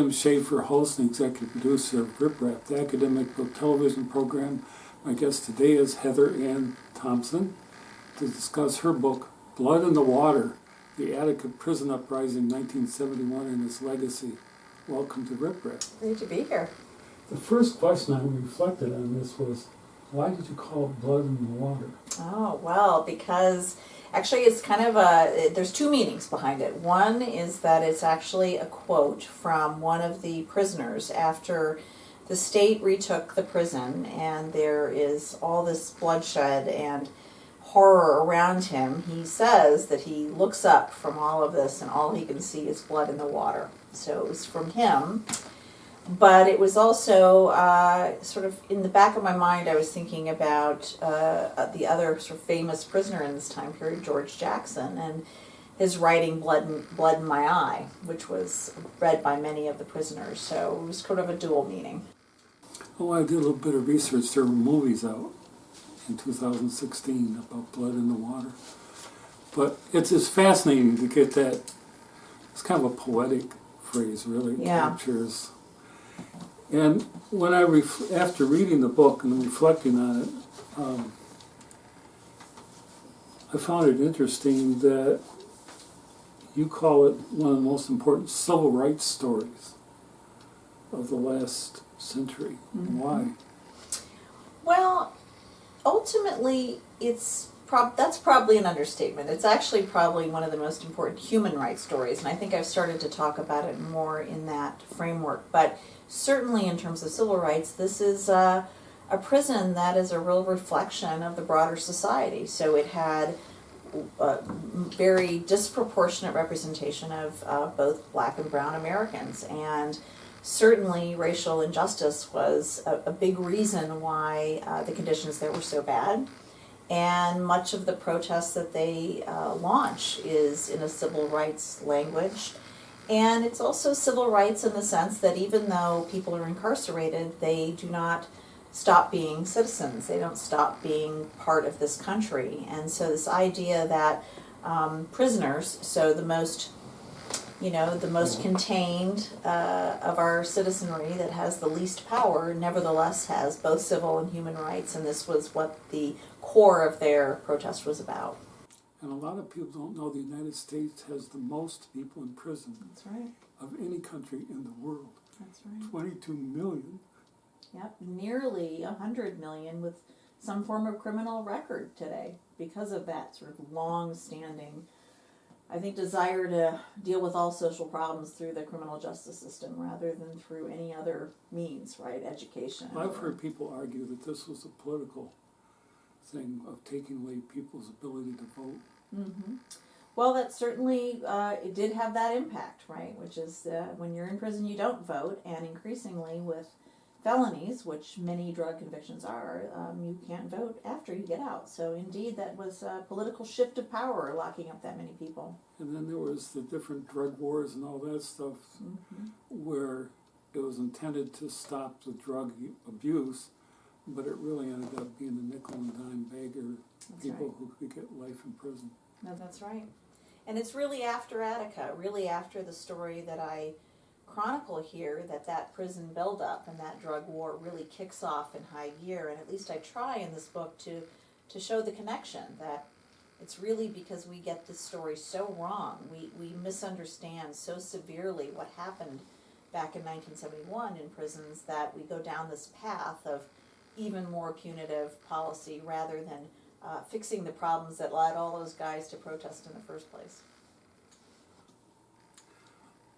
Jim Schaefer, host and executive producer of Rip Rap, the academic book television program. My guest today is Heather Ann Thompson to discuss her book, Blood in the Water, the Attica Prison Uprising 1971 and its Legacy. Welcome to Rip Rap. Great to be here. The first question I reflected on this was, why did you call it Blood in the Water? Oh, well, because actually it's kind of there's two meanings behind it. One is that it's actually a quote from one of the prisoners after the state retook the prison, and there is all this bloodshed and horror around him. He says that he looks up from all of this and all he can see is blood in the water. So it was from him. But it was also sort of in the back of my mind, I was thinking about the other sort of famous prisoner in this time period, George Jackson, and his writing Blood in My Eye, which was read by many of the prisoners. So it was sort of a dual meaning. Oh, I did a little bit of research. There were movies out in 2016 about blood in the water. But it's just fascinating to get that. It's kind of a poetic phrase, really. Yeah. Captures. And when after reading the book and reflecting on it, I found it interesting that you call it one of the most important civil rights stories of the last century. Mm-hmm. Why? Well, ultimately, that's probably an understatement. It's actually probably one of the most important human rights stories, and I think I've started to talk about it more in that framework. But certainly in terms of civil rights, this is a prison that is a real reflection of the broader society. So it had a very disproportionate representation of both black and brown Americans, and certainly racial injustice was a big reason why the conditions there were so bad. And much of the protests that they launch is in a civil rights language. And it's also civil rights in the sense that even though people are incarcerated, they do not stop being citizens. They don't stop being part of this country. And so this idea that prisoners, so the most contained of our citizenry that has the least power, nevertheless has both civil and human rights, and this was what the core of their protest was about. And a lot of people don't know the United States has the most people in prison. That's right. Of any country in the world. That's right. 22 million. Yep, nearly 100 million with some form of criminal record today because of that sort of long-standing, I think, desire to deal with all social problems through the criminal justice system rather than through any other means, right? Education. I've heard people argue that this was a political thing of taking away people's ability to vote. Mm-hmm. Well, that certainly, it did have that impact, right? Which is when you're in prison, you don't vote, and increasingly with felonies, which many drug convictions are, you can't vote after you get out. So indeed, that was a political shift of power, locking up that many people. And then there was the different drug wars and all that stuff, Mm-hmm. where it was intended to stop the drug abuse, but it really ended up being a nickel and dime bagger, people right. who could get life in prison. No, that's right. And it's really after Attica, really after the story that I chronicle here, that prison buildup and that drug war really kicks off in high gear. And at least I try in this book to show the connection, that it's really because we get this story so wrong. We misunderstand so severely what happened back in 1971 in prisons that we go down this path of even more punitive policy rather than fixing the problems that led all those guys to protest in the first place.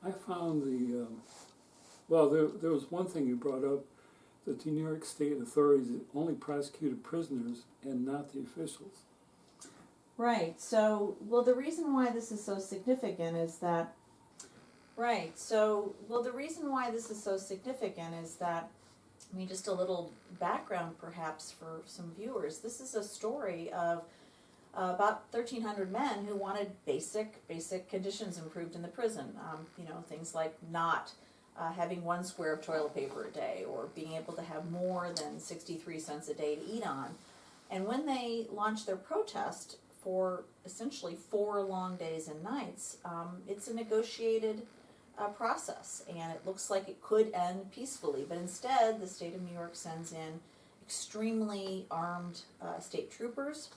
I found there was one thing you brought up, that the New York State authorities only prosecuted prisoners and not the officials. Right. So, the reason why this is so significant is that, I mean, just a little background perhaps for some viewers. This is a story of about 1,300 men who wanted basic conditions improved in the prison. Things like not having 1 square of toilet paper a day, or being able to have more than 63 cents a day to eat on. And when they launched their protest for essentially 4 long days and nights, it's a negotiated process, and it looks like it could end peacefully. But instead, the state of New York sends in extremely armed state troopers,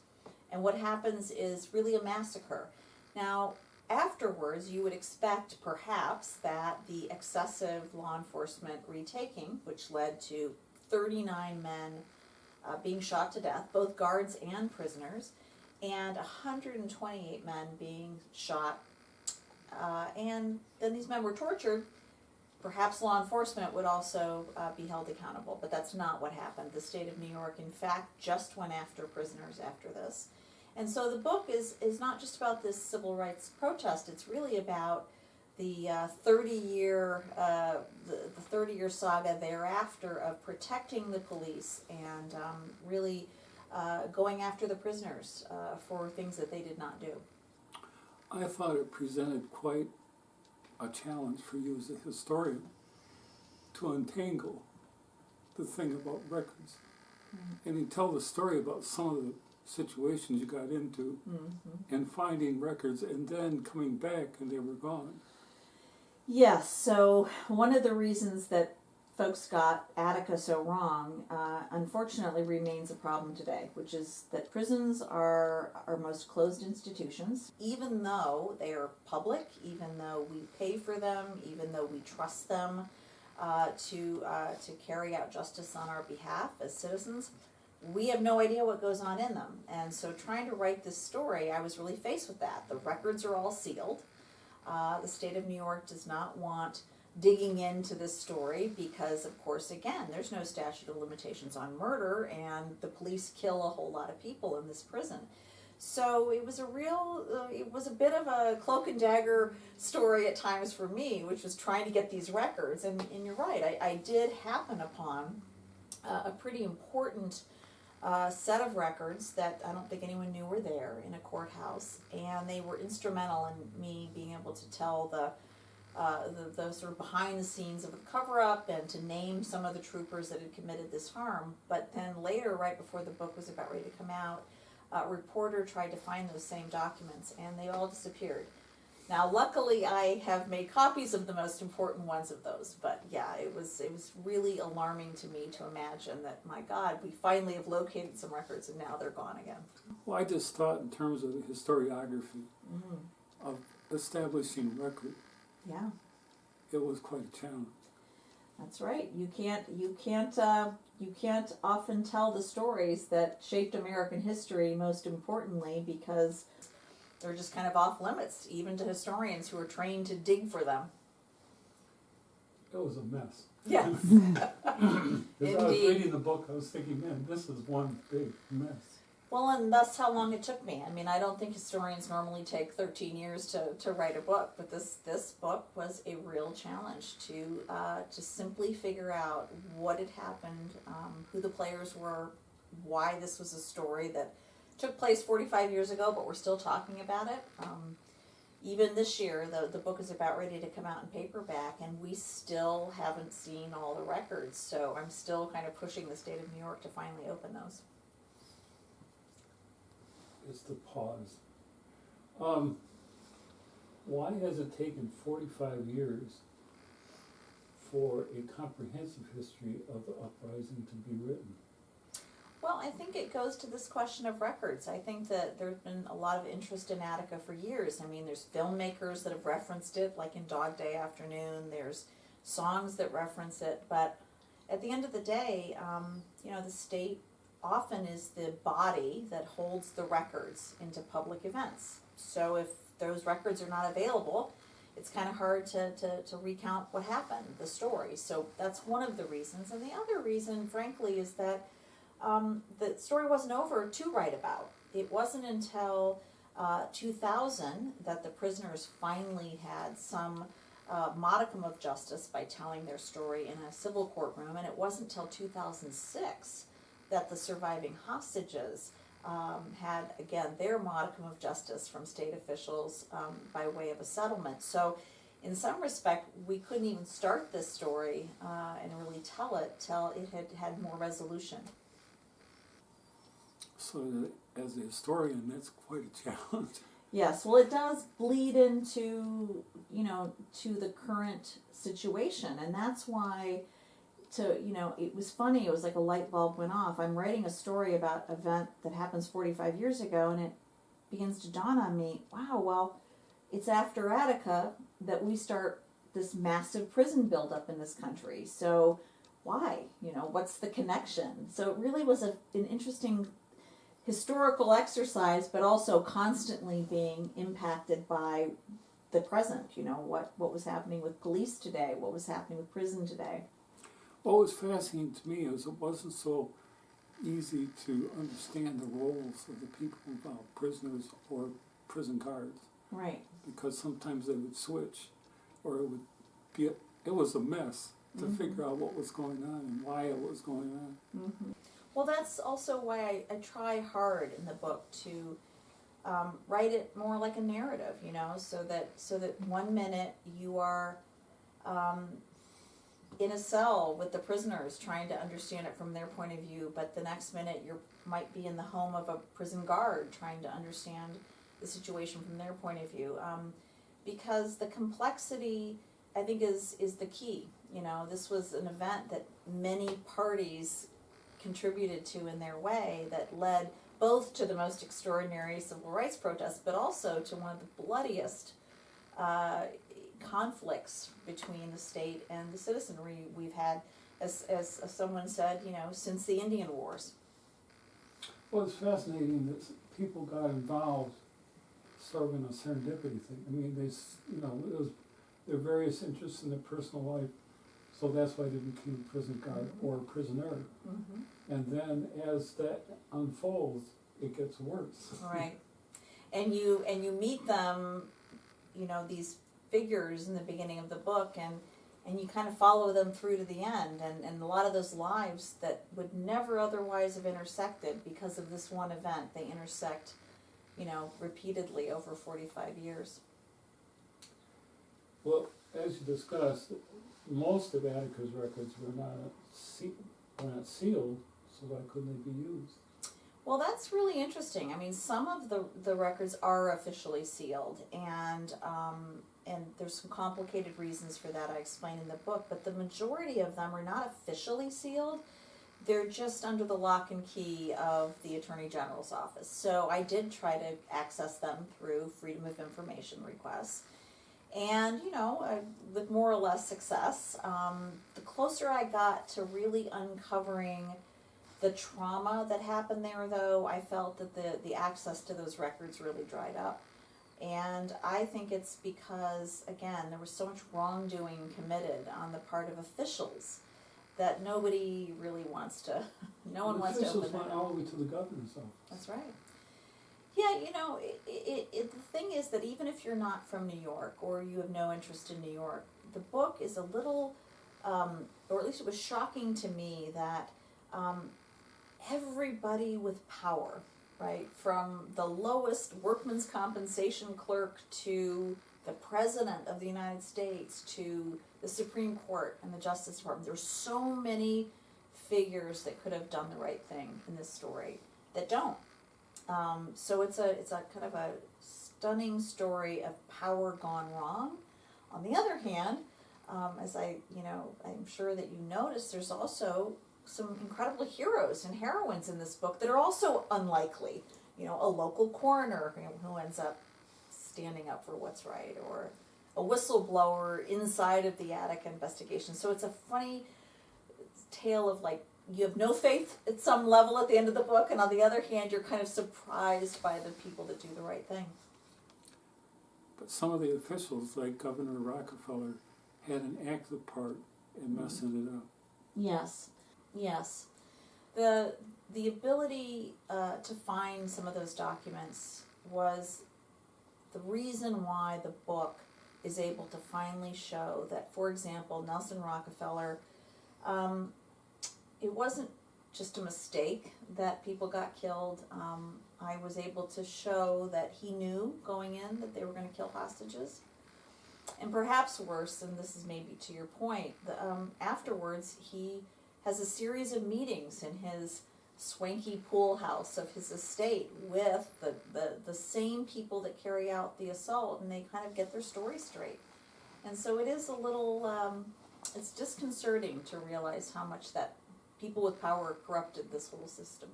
and what happens is really a massacre. Now, afterwards, you would expect perhaps that the excessive law enforcement retaking, which led to 39 men being shot to death, both guards and prisoners, and 128 men being shot, and then these men were tortured. Perhaps law enforcement would also be held accountable, but that's not what happened. The state of New York, in fact, just went after prisoners after this. And so the book is not just about this civil rights protest, it's really about the 30-year the 30-year saga thereafter of protecting the police and really going after the prisoners for things that they did not do. I thought it presented quite a challenge for you as a historian to untangle the thing about records. Mm-hmm. And you tell the story about some of the situations you got into mm-hmm. and finding records and then coming back and they were gone. Yes, so one of the reasons that folks got Attica so wrong, unfortunately remains a problem today, which is that prisons are our most closed institutions. Even though they are public, even though we pay for them, even though we trust them to carry out justice on our behalf as citizens, we have no idea what goes on in them. And so trying to write this story, I was really faced with that. The records are all sealed. The state of New York does not want digging into this story because, of course, again, there's no statute of limitations on murder, and the police kill a whole lot of people in this prison. So it was a bit of a cloak and dagger story at times for me, which was trying to get these records. And you're right, I did happen upon a pretty important set of records that I don't think anyone knew were there in a courthouse, and they were instrumental in me being able to tell the sort of behind the scenes of the cover-up and to name some of the troopers that had committed this harm. But then later, right before the book was about ready to come out, a reporter tried to find those same documents, and they all disappeared. Now, luckily, I have made copies of the most important ones of those, but yeah, it was really alarming to me to imagine that, my God, we finally have located some records and now they're gone again. Well, I just thought in terms of the historiography mm-hmm. of establishing record, yeah, it was quite a challenge. That's right. You can't often tell the stories that shaped American history, most importantly, because they're just kind of off limits, even to historians who are trained to dig for them. It was a mess. Yes. As I was reading the book, I was thinking, man, this is one big mess. Well, and that's how long it took me. I mean, I don't think historians normally take 13 years to write a book, but this book was a real challenge to simply figure out what had happened, who the players were, why this was a story that took place 45 years ago, but we're still talking about it. Even this year, the book is about ready to come out in paperback, and we still haven't seen all the records, so I'm still kind of pushing the state of New York to finally open those. It's the pause. Why has it taken 45 years for a comprehensive history of the uprising to be written? Well, I think it goes to this question of records. I think that there's been a lot of interest in Attica for years. I mean, there's filmmakers that have referenced it, like in Dog Day Afternoon. There's songs that reference it. But at the end of the day, the state often is the body that holds the records into public events. So if those records are not available, it's kind of hard to recount what happened, the story. So that's one of the reasons. And the other reason, frankly, is that the story wasn't over to write about. It wasn't until 2000 that the prisoners finally had some modicum of justice by telling their story in a civil courtroom, and it wasn't until 2006 that the surviving hostages had, again, their modicum of justice from state officials by way of a settlement. So in some respect, we couldn't even start this story and really tell it till it had more resolution. So as a historian, that's quite a challenge. Yes, well, it does bleed into, to the current situation, and that's why, it was funny, it was like a light bulb went off. I'm writing a story about an event that happens 45 years ago, and it begins to dawn on me, wow, well, it's after Attica that we start this massive prison buildup in this country. So why? What's the connection? So it really was an interesting historical exercise, but also constantly being impacted by the present. What was happening with police today, what was happening with prison today. What was fascinating to me is it wasn't so easy to understand the roles of the people involved, prisoners or prison guards, Right. because sometimes they would switch, or it was a mess to figure out what was going on and why it was going on. Mm-hmm. Well, that's also why I try hard in the book to write it more like a narrative, so that one minute you are in a cell with the prisoners trying to understand it from their point of view, but the next minute you might be in the home of a prison guard trying to understand the situation from their point of view. Because the complexity, I think, is the key. This was an event that many parties contributed to in their way that led both to the most extraordinary civil rights protests, but also to one of the bloodiest conflicts between the state and the citizenry we've had, as someone said, since the Indian Wars. Well, it's fascinating that people got involved sort of in a serendipity thing. I mean, it was their various interests in their personal life, so that's why they became a prison guard or a prisoner. Mm-hmm. And then as that unfolds, it gets worse. Right. And you meet them, these figures in the beginning of the book, and you kind of follow them through to the end, and a lot of those lives that would never otherwise have intersected because of this one event, they intersect, repeatedly over 45 years. Well, as you discussed, most of Attica's records were not sealed, so why couldn't they be used? Well, that's really interesting. I mean, some of the records are officially sealed, and there's some complicated reasons for that I explain in the book, but the majority of them are not officially sealed. They're just under the lock and key of the Attorney General's office. So I did try to access them through Freedom of Information requests. And, with more or less success. The closer I got to really uncovering the trauma that happened there, though, I felt that the access to those records really dried up. And I think it's because, again, there was so much wrongdoing committed on the part of officials that nobody really wants to, no one wants to open officials went all the way to the governor's office. That's right. Yeah, the thing is that even if you're not from New York or you have no interest in New York, the book is a little, or at least it was shocking to me that everybody with power, right, from the lowest workman's compensation clerk to the President of the United States to the Supreme Court and the Justice Department, there's so many figures that could have done the right thing in this story that don't. So it's a kind of a stunning story of power gone wrong. On the other hand, as I'm sure that you noticed, there's also some incredible heroes and heroines in this book that are also unlikely. A local coroner who ends up standing up for what's right, or a whistleblower inside of the Attica investigation. So it's a funny tale of, like, you have no faith at some level at the end of the book, and on the other hand, you're kind of surprised by the people that do the right thing. But some of the officials, like Governor Rockefeller, had an active part in messing it up. Yes. The ability to find some of those documents was the reason why the book is able to finally show that, for example, Nelson Rockefeller, it wasn't just a mistake that people got killed. I was able to show that he knew going in that they were going to kill hostages. And perhaps worse, and this is maybe to your point, afterwards he has a series of meetings in his swanky pool house of his estate with the same people that carry out the assault, and they kind of get their story straight. And so it is a little, it's disconcerting to realize how much that people with power corrupted this whole system.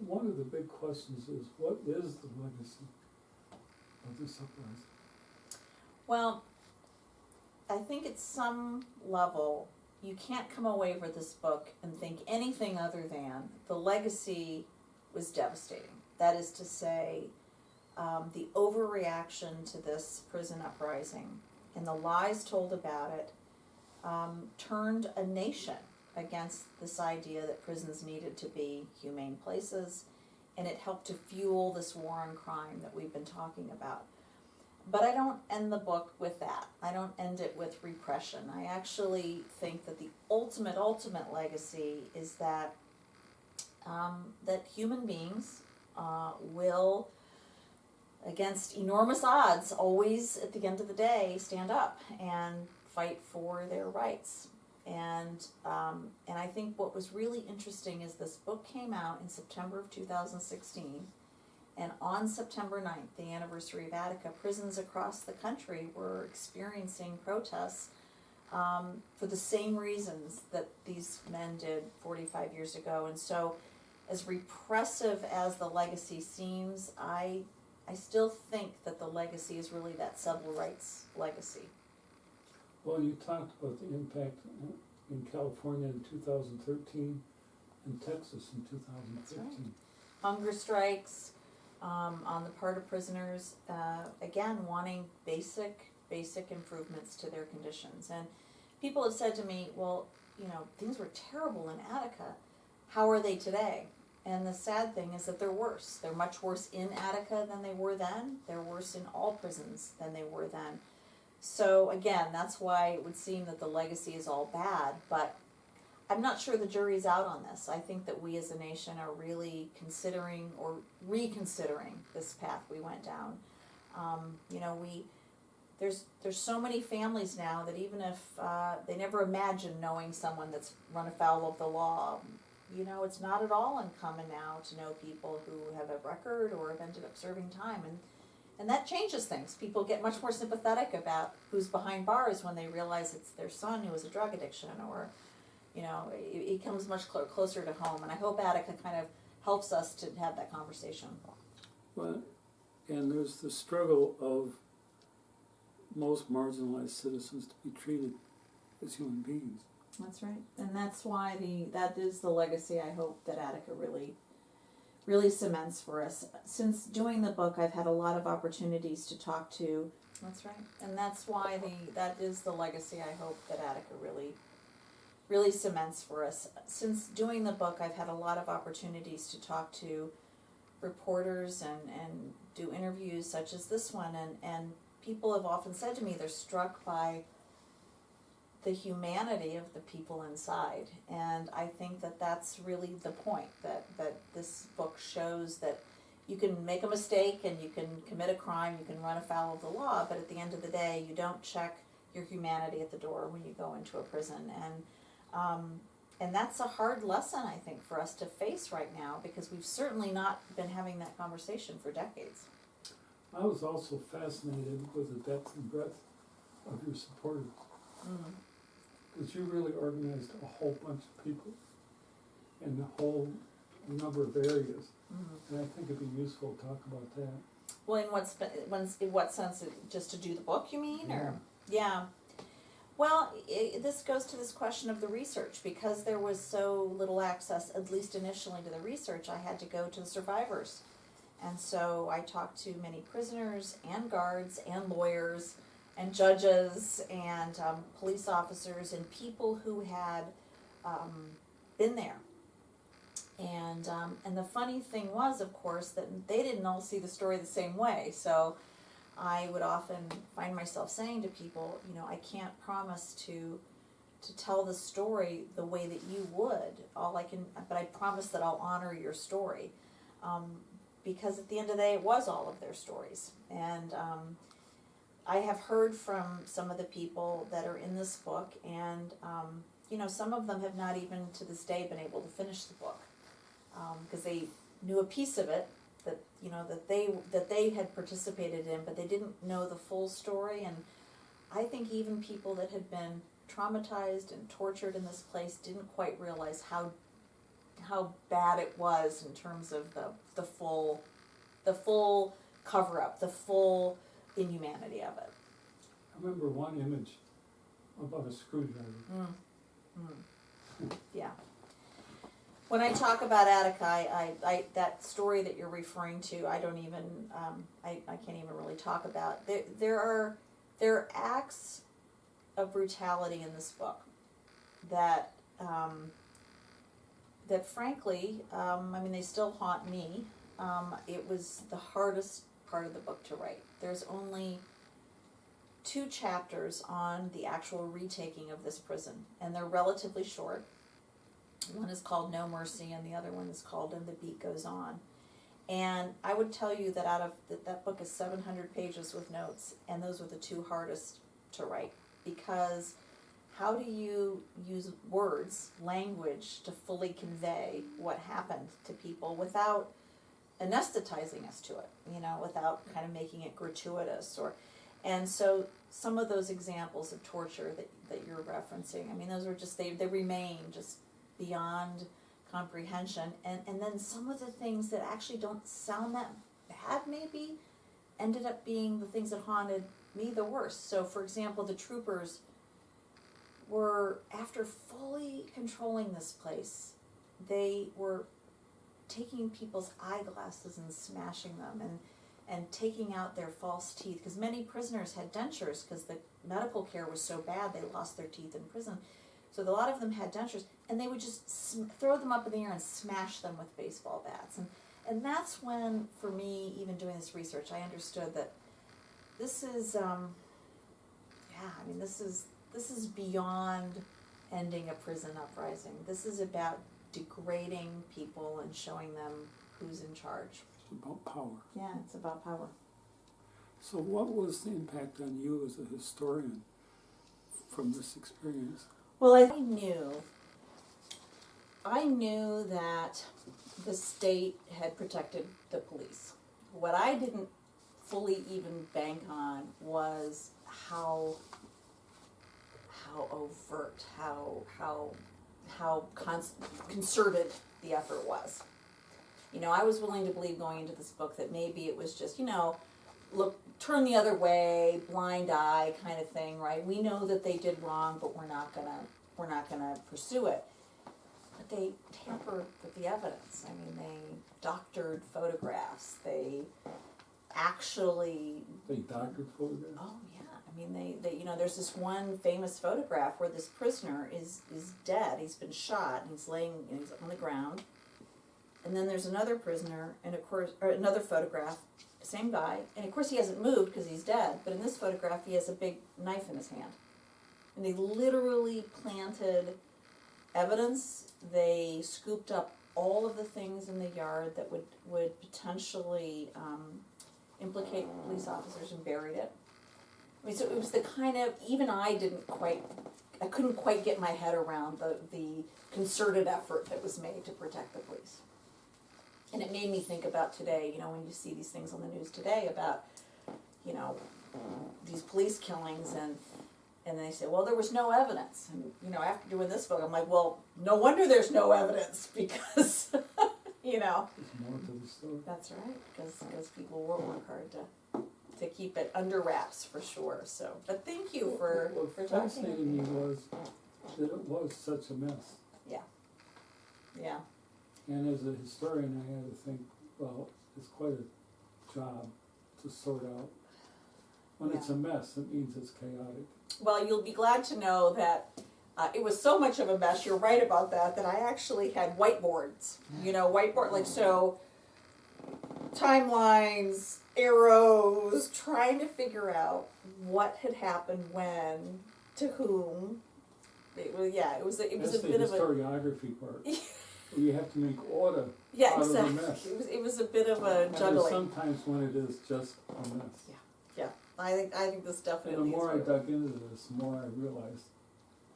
One of the big questions is, what is the legacy of this uprising? Well, I think at some level, you can't come away with this book and think anything other than the legacy was devastating. That is to say, the overreaction to this prison uprising and the lies told about it turned a nation against this idea that prisons needed to be humane places, and it helped to fuel this war on crime that we've been talking about. But I don't end the book with that. I don't end it with repression. I actually think that the ultimate legacy is that that human beings will, against enormous odds, always at the end of the day stand up and fight for their rights. And I think what was really interesting is this book came out in September of 2016, and on September 9th, the anniversary of Attica, prisons across the country were experiencing protests for the same reasons that these men did 45 years ago. And so, as repressive as the legacy seems, I still think that the legacy is really that civil rights legacy. Well, you talked about the impact in California in 2013 and Texas in 2015. That's right. Hunger strikes on the part of prisoners, again, wanting basic improvements to their conditions. And people have said to me, well, things were terrible in Attica. How are they today? And the sad thing is that they're worse. They're much worse in Attica than they were then. They're worse in all prisons than they were then. So again, that's why it would seem that the legacy is all bad, but I'm not sure the jury's out on this. I think that we as a nation are really considering or reconsidering this path we went down. There's so many families now that even if they never imagined knowing someone that's run afoul of the law, it's not at all uncommon now to know people who have a record or have ended up serving time, and that changes things. People get much more sympathetic about who's behind bars when they realize it's their son who has a drug addiction, or it comes much closer to home. And I hope Attica kind of helps us to have that conversation. Well, and there's the struggle of most marginalized citizens to be treated as human beings. That's right, and that's why that is the legacy I hope that Attica really cements for us. Since doing the book, I've had a lot of opportunities to talk to. That's right, and that's why that is the legacy I hope that Attica really cements for us. Since doing the book, I've had a lot of opportunities to talk to reporters and do interviews such as this one, and people have often said to me they're struck by the humanity of the people inside. And I think that that's really the point, that this book shows that you can make a mistake and you can commit a crime, you can run afoul of the law, but at the end of the day, you don't check your humanity at the door when you go into a prison. And that's a hard lesson, I think, for us to face right now, because we've certainly not been having that conversation for decades. I was also fascinated with the depth and breadth of your supporters. Because you really organized a whole bunch of people in a whole number of areas. And I think it'd be useful to talk about that. Well, in what sense? Just to do the book, you mean? Yeah. Or yeah. Well, this goes to this question of the research. Because there was so little access, at least initially, to the research, I had to go to the survivors. And so I talked to many prisoners and guards and lawyers and judges and police officers and people who had been there. And the funny thing was, of course, that they didn't all see the story the same way. So I would often find myself saying to people, I can't promise to tell the story the way that you would. But I promise that I'll honor your story. Because at the end of the day, it was all of their stories. And I have heard from some of the people that are in this book, and some of them have not even to this day been able to finish the book, because they knew a piece of it that they had participated in, but they didn't know the full story. And I think even people that had been traumatized and tortured in this place didn't quite realize how bad it was in terms of the full cover up, the full inhumanity of it. I remember one image about a screwdriver. Yeah. When I talk about Attica, I that story that you're referring to, I don't even, I can't even really talk about. There are acts of brutality in this book that frankly, they still haunt me. It was the hardest part of the book to write. There's only 2 chapters on the actual retaking of this prison, and they're relatively short. One is called No Mercy, and the other one is called And the Beat Goes On. And I would tell you that that book is 700 pages with notes, and those were the 2 hardest to write, because how do you use words, language, to fully convey what happened to people without anesthetizing us to it, without kind of making it gratuitous? And so some of those examples of torture that you're referencing, those were just, they remain just beyond comprehension. And then some of the things that actually don't sound that bad maybe ended up being the things that haunted me the worst. So for example, the troopers were, after fully controlling this place, they were taking people's eyeglasses and smashing them, and taking out their false teeth, because many prisoners had dentures because the medical care was so bad they lost their teeth in prison. So a lot of them had dentures, and they would just throw them up in the air and smash them with baseball bats. And that's when, for me, even doing this research, I understood that this is, this is beyond ending a prison uprising. This is about degrading people and showing them who's in charge. It's about power. Yeah, it's about power. So what was the impact on you as a historian from this experience? Well, I knew that the state had protected the police. What I didn't fully even bank on was how overt, how concerted the effort was. I was willing to believe going into this book that maybe it was just, look, turn the other way, blind eye kind of thing, right? We know that they did wrong, but we're not gonna pursue it. But they tampered with the evidence. They doctored photographs. They actually... They doctored photographs? Oh, yeah. There's this one famous photograph where this prisoner is dead. He's been shot, and he's on the ground. And then there's another prisoner, and of course, or another photograph, same guy, and of course he hasn't moved because he's dead, but in this photograph he has a big knife in his hand. And they literally planted evidence. They scooped up all of the things in the yard that would potentially implicate police officers and buried it. So it was the kind of, even I couldn't quite get my head around the concerted effort that was made to protect the police. And it made me think about today, when you see these things on the news today about, these police killings, and they say, well, there was no evidence. And, after doing this book, I'm like, well, no wonder there's no evidence, because, There's more to the story. That's right, because people will work hard to keep it under wraps, for sure. So, but thank you for What talking. fascinated me was that it was such a mess. Yeah. Yeah. And as a historian, I had to think, well, it's quite a job to sort out. When it's a mess, it means it's chaotic. Well, you'll be glad to know that it was so much of a mess, you're right about that I actually had whiteboards. So timelines, arrows, trying to figure out what had happened when, to whom. It was a bit of a... historiography part. You have to make order Yeah, out exactly. of the mess. It was a bit of a And juggling. there's sometimes when it is just a mess. Yeah. I think this And definitely the more I is. dug into this, the more I realized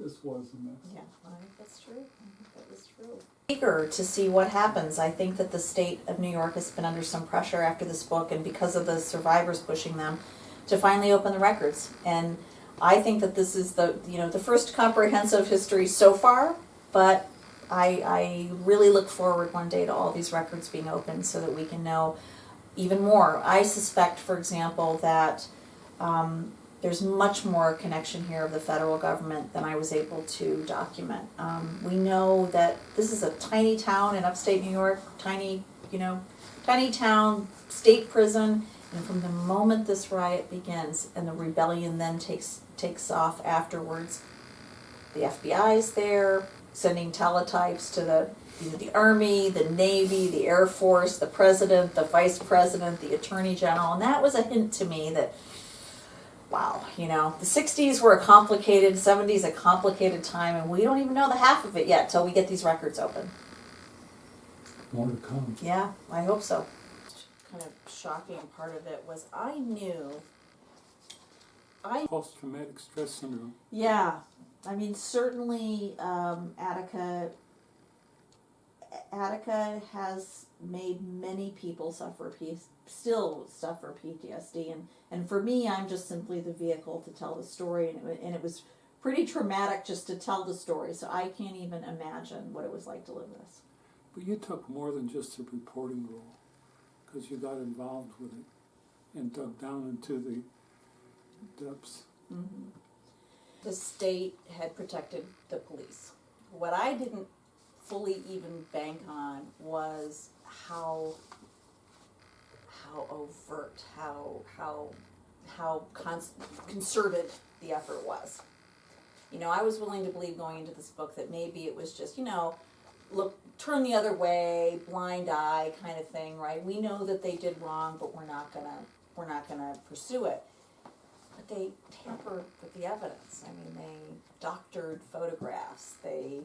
this was a mess. Yeah, I think that's true. I think that is true. Eager to see what happens. I think that the state of New York has been under some pressure after this book, and because of the survivors pushing them to finally open the records. And I think that this is the first comprehensive history so far, but I really look forward one day to all these records being opened so that we can know even more. I suspect, for example, that there's much more connection here of the federal government than I was able to document. We know that this is a tiny town in upstate New York, tiny town, state prison, and from the moment this riot begins and the rebellion then takes off afterwards, the FBI's there, sending teletypes to the Army, the Navy, the Air Force, the President, the Vice President, the Attorney General, and that was a hint to me that, wow, the 60s were a complicated, 70s a complicated time, and we don't even know the half of it yet till we get these records open. More to come. Yeah, I hope so. Kind of shocking part of it was Post-traumatic stress syndrome. Yeah, I mean, certainly Attica has made many people still suffer PTSD, and for me, I'm just simply the vehicle to tell the story, and it was pretty traumatic just to tell the story, so I can't even imagine what it was like to live this. But you took more than just a reporting role, because you got involved with it and dug down into the depths. Mm-hmm. The state had protected the police. What I didn't fully even bank on was how overt, how concerted the effort was. I was willing to believe going into this book that maybe it was just, look, turn the other way, blind eye kind of thing, right? We know that they did wrong, but we're not gonna pursue it. But they tampered with the evidence. I mean, they doctored photographs. They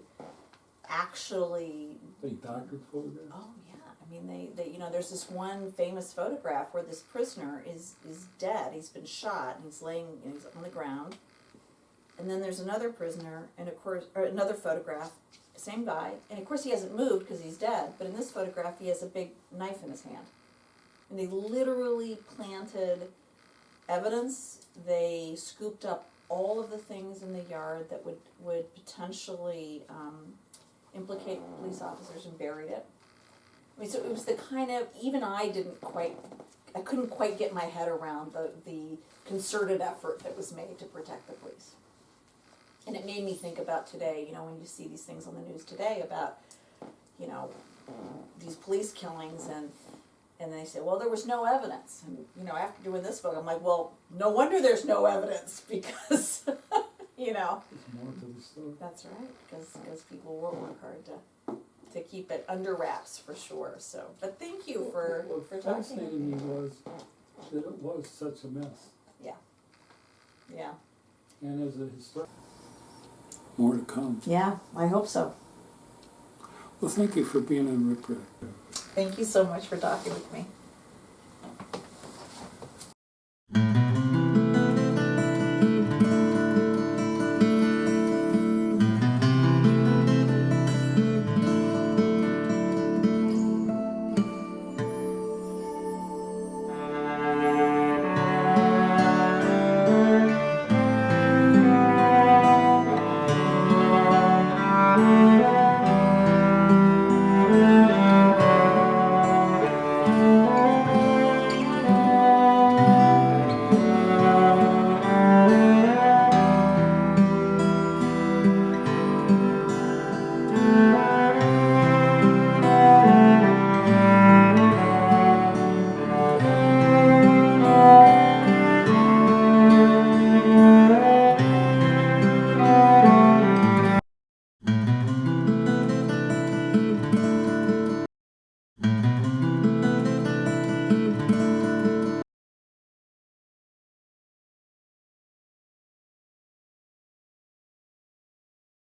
actually. They doctored photographs? Oh yeah. I mean, they there's this one famous photograph where this prisoner is dead. He's been shot. And he's laying. He's on the ground. And then there's another prisoner, and of course, or another photograph, same guy, and of course he hasn't moved because he's dead. But in this photograph, he has a big knife in his hand, and they literally planted evidence. They scooped up all of the things in the yard that would potentially implicate police officers and buried it. I mean, so it was the kind of, even I couldn't quite get my head around the concerted effort that was made to protect the police. And it made me think about today, when you see these things on the news today about, these police killings and they say, well, there was no evidence. And, after doing this book, I'm like, well, no wonder there's no evidence because, There's more to the story. That's right, because people will work hard to keep it under wraps for sure. So, but thank you for What talking. fascinated me was that it was such a mess. Yeah. Yeah. And as a historian, more to come. Yeah, I hope so. Well, thank you for being on Rip Rap. Thank you so much for talking with me.